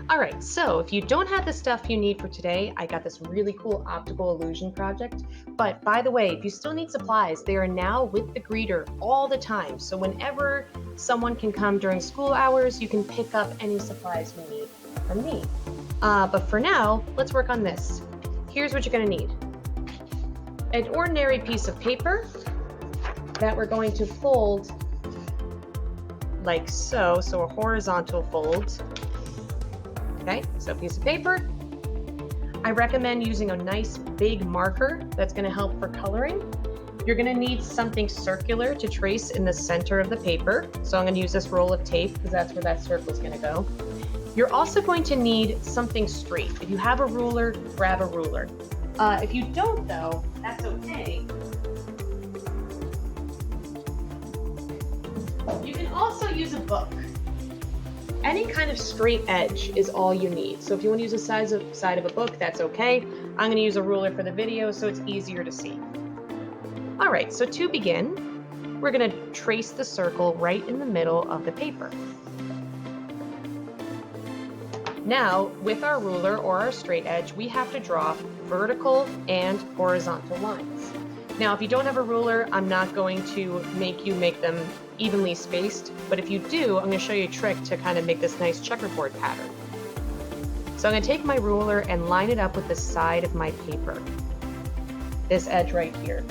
All right, so if you don't have the stuff you need for today, I got this really cool optical illusion project. But by the way, if you still need supplies, they are now with the greeter all the time. So whenever someone can come during school hours, you can pick up any supplies you need from me. But for now, let's work on this. Here's what you're gonna need. An ordinary piece of paper that we're going to fold like so, so a horizontal fold. Okay, so a piece of paper. I recommend using a nice big marker that's gonna help for coloring. You're gonna need something circular to trace in the center of the paper. So I'm gonna use this roll of tape because that's where that circle is gonna go. You're also going to need something straight. If you have a ruler, grab a ruler. If you don't though, that's okay. You can also use a book. Any kind of straight edge is all you need. So if you want to use the side of a book, that's okay. I'm going to use a ruler for the video so it's easier to see. All right, so to begin, we're going to trace the circle right in the middle of the paper. Now, with our ruler or our straight edge, we have to draw vertical and horizontal lines. Now, if you don't have a ruler, I'm not going to make you make them evenly spaced, but if you do, I'm going to show you a trick to kind of make this nice checkerboard pattern. So I'm going to take my ruler and line it up with the side of my paper, this edge right here.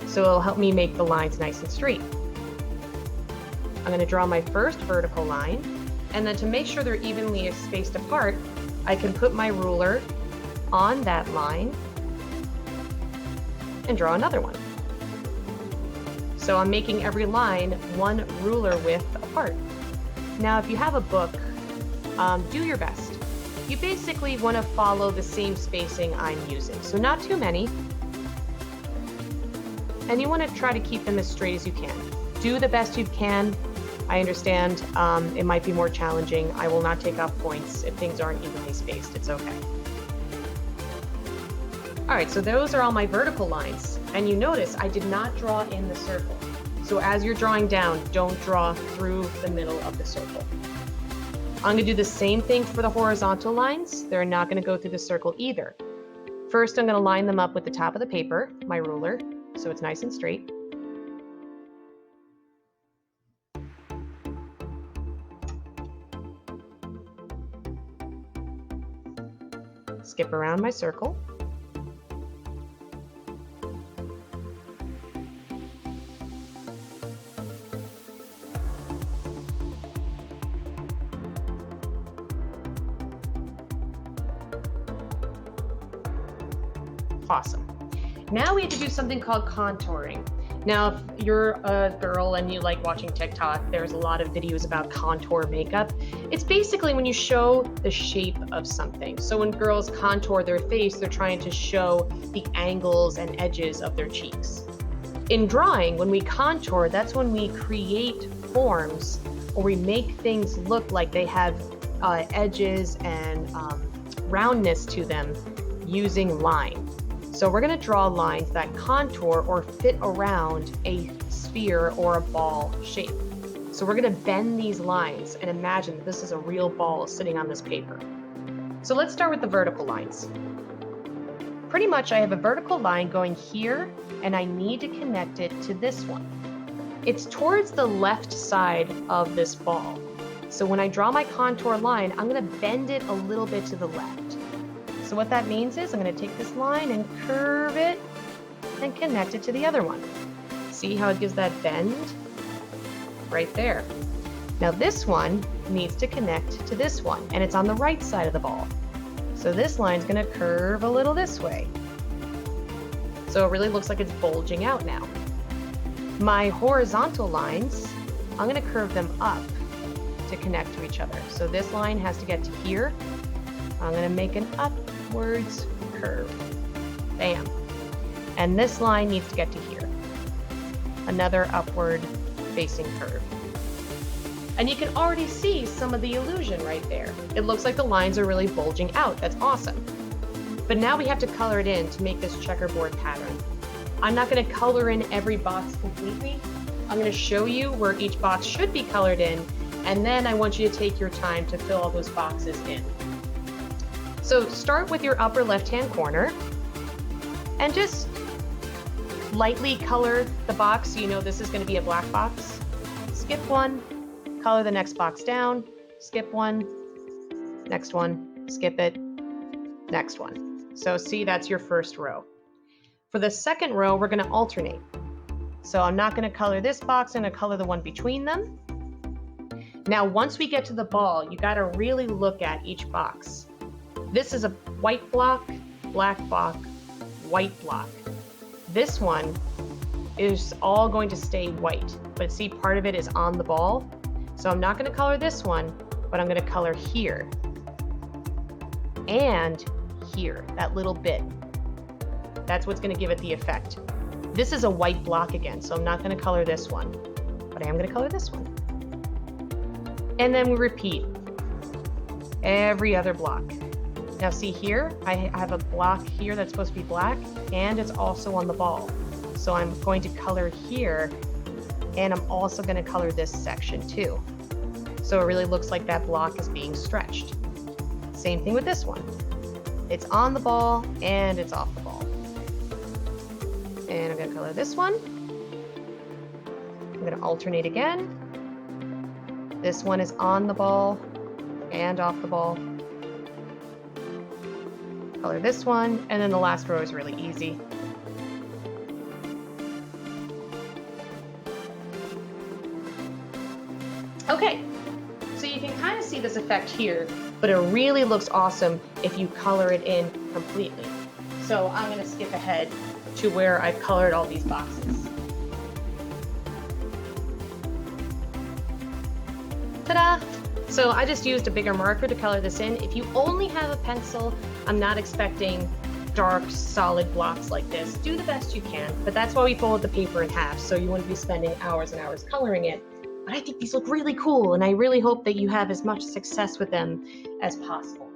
So it'll help me make the lines nice and straight. I'm going to draw my first vertical line, and then to make sure they're evenly spaced apart, I can put my ruler on that line and draw another one. So I'm making every line one ruler width apart. Now, if you have a book, do your best. You basically want to follow the same spacing I'm using, so not too many. And you want to try to keep them as straight as you can. Do the best you can. I understand it might be more challenging. I will not take off points if things aren't evenly spaced. It's okay. All right, so those are all my vertical lines. And you notice I did not draw in the circle. So as you're drawing down, don't draw through the middle of the circle. I'm gonna do the same thing for the horizontal lines. They're not gonna go through the circle either. First, I'm gonna line them up with the top of the paper, my ruler, so it's nice and straight. Skip around my circle. Awesome. Now we have to do something called contouring. Now, if you're a girl and you like watching TikTok, there's a lot of videos about contour makeup. It's basically when you show the shape of something. So when girls contour their face, they're trying to show the angles and edges of their cheeks. In drawing, when we contour, that's when we create forms or we make things look like they have edges and roundness to them using line. So we're going to draw lines that contour or fit around a sphere or a ball shape. So we're going to bend these lines and imagine that this is a real ball sitting on this paper. So let's start with the vertical lines. Pretty much I have a vertical line going here and I need to connect it to this one. It's towards the left side of this ball. So when I draw my contour line, I'm going to bend it a little bit to the left. So what that means is I'm going to take this line and curve it and connect it to the other one. See how it gives that bend? Right there. Now this one needs to connect to this one, and it's on the right side of the ball. So this line's going to curve a little this way. So it really looks like it's bulging out now. My horizontal lines, I'm going to curve them up to connect to each other. So this line has to get to here. I'm going to make an upwards curve. Bam. And this line needs to get to here. Another upward facing curve. And you can already see some of the illusion right there. It looks like the lines are really bulging out. That's awesome. But now we have to color it in to make this checkerboard pattern. I'm not going to color in every box completely. I'm going to show you where each box should be colored in, and then I want you to take your time to fill all those boxes in. So start with your upper left-hand corner and just lightly color the box so you know this is going to be a black box. Skip one, color the next box down, skip one, next one, skip it, next one. So see, that's your first row. For the second row, we're going to alternate. So I'm not going to color this box, I'm going to color the one between them. Now, once we get to the ball, you got to really look at each box. This is a white block, black block, white block. This one is all going to stay white, but see, part of it is on the ball. So I'm not going to color this one, but I'm going to color here and here, that little bit. That's what's going to give it the effect. This is a white block again, so I'm not going to color this one, but I am going to color this one. And then we repeat every other block. Now see here, I have a block here that's supposed to be black, and it's also on the ball. So I'm going to color here, and I'm also going to color this section too. So it really looks like that block is being stretched. Same thing with this one. It's on the ball and it's off the ball. And I'm going to color this one. I'm going to alternate again. This one is on the ball and off the ball. Color this one, and then the last row is really easy. Okay, so you can kind of see this effect here, but it really looks awesome if you color it in completely. So I'm going to skip ahead to where I've colored all these boxes. Ta-da! So I just used a bigger marker to color this in. If you only have a pencil, I'm not expecting dark, solid blocks like this. Do the best you can, but that's why we folded the paper in half, so you wouldn't be spending hours and hours coloring it. But I think these look really cool, and I really hope that you have as much success with them as possible.